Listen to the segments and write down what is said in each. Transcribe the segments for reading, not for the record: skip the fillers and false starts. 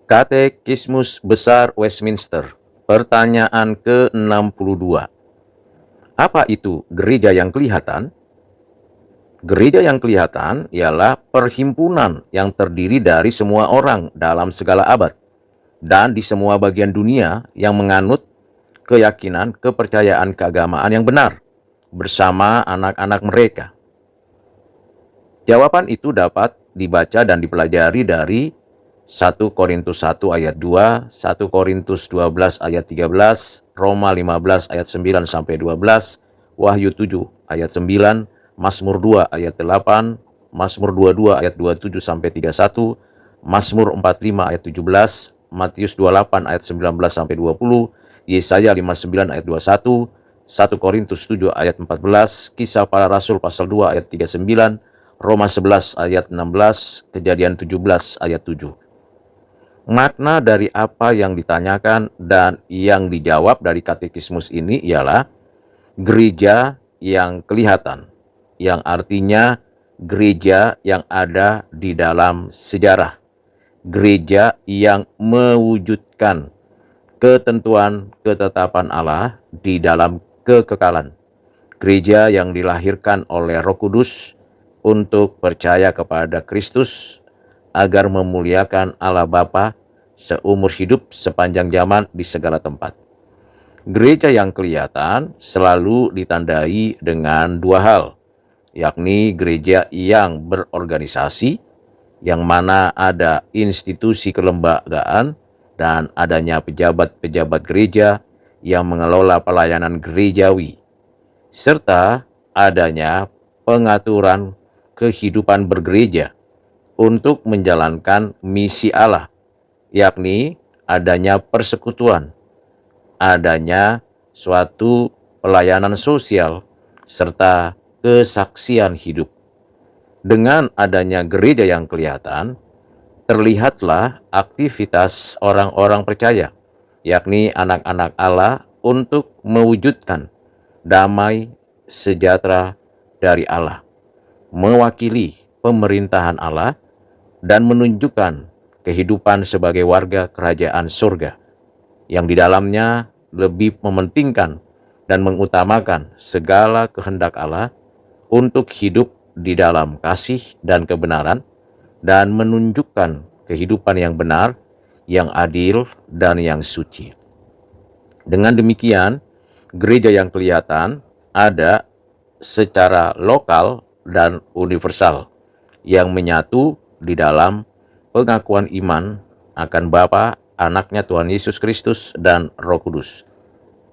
Katekismus Besar Westminster. Pertanyaan ke-62. Apa itu gereja yang kelihatan? Gereja yang kelihatan ialah perhimpunan yang terdiri dari semua orang dalam segala abad dan di semua bagian dunia yang menganut keyakinan, kepercayaan keagamaan yang benar bersama anak-anak mereka. Jawaban itu dapat dibaca dan dipelajari dari 1 Korintus 1 ayat 2, 1 Korintus 12 ayat 13, Roma 15 ayat 9 sampai 12, Wahyu 7 ayat 9, Mazmur 2 ayat 8, Mazmur 22 ayat 27 sampai 31, Mazmur 45 ayat 17, Matius 28 ayat 19 sampai 20, Yesaya 59 ayat 21, 1 Korintus 7 ayat 14, Kisah Para Rasul pasal 2 ayat 39, Roma 11 ayat 16, Kejadian 17 ayat 7. Makna dari apa yang ditanyakan dan yang dijawab dari katekismus ini ialah gereja yang kelihatan, yang artinya gereja yang ada di dalam sejarah, gereja yang mewujudkan ketentuan ketetapan Allah di dalam kekekalan, gereja yang dilahirkan oleh Roh Kudus untuk percaya kepada Kristus agar memuliakan Allah Bapa seumur hidup sepanjang zaman di segala tempat. Gereja yang kelihatan selalu ditandai dengan dua hal, yakni gereja yang berorganisasi, yang mana ada institusi kelembagaan dan adanya pejabat-pejabat gereja yang mengelola pelayanan gerejawi, serta adanya pengaturan kehidupan bergereja untuk menjalankan misi Allah, yakni adanya persekutuan, adanya suatu pelayanan sosial, serta kesaksian hidup. Dengan adanya gereja yang kelihatan, terlihatlah aktivitas orang-orang percaya, yakni anak-anak Allah untuk mewujudkan damai sejahtera dari Allah, mewakili pemerintahan Allah, dan menunjukkan kehidupan sebagai warga kerajaan surga, yang di dalamnya lebih mementingkan dan mengutamakan segala kehendak Allah untuk hidup di dalam kasih dan kebenaran, dan menunjukkan kehidupan yang benar, yang adil, dan yang suci. Dengan demikian, gereja yang kelihatan ada secara lokal dan universal, yang menyatu di dalam pengakuan iman akan Bapa, anaknya Tuhan Yesus Kristus, dan Roh Kudus,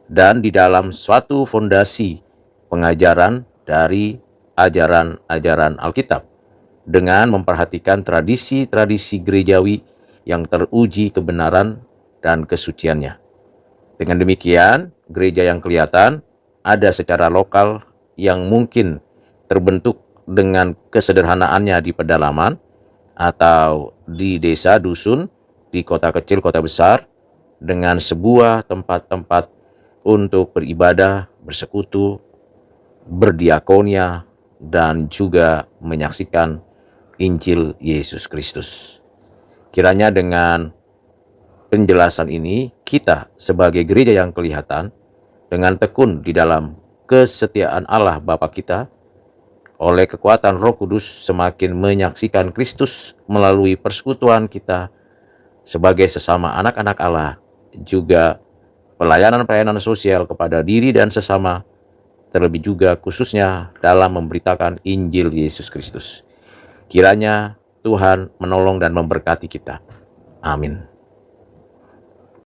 dan di dalam suatu fondasi pengajaran dari ajaran-ajaran Alkitab, dengan memperhatikan tradisi-tradisi gerejawi yang teruji kebenaran dan kesuciannya. Dengan demikian, gereja yang kelihatan ada secara lokal yang mungkin terbentuk dengan kesederhanaannya di pedalaman atau di desa dusun, di kota kecil, kota besar, dengan sebuah tempat-tempat untuk beribadah, bersekutu, berdiakonia, dan juga menyaksikan Injil Yesus Kristus. Kiranya dengan penjelasan ini, kita sebagai gereja yang kelihatan, dengan tekun di dalam kesetiaan Allah Bapa kita, oleh kekuatan Roh Kudus semakin menyaksikan Kristus melalui persekutuan kita sebagai sesama anak-anak Allah, juga pelayanan-pelayanan sosial kepada diri dan sesama, terlebih juga khususnya dalam memberitakan Injil Yesus Kristus. Kiranya Tuhan menolong dan memberkati kita. Amin.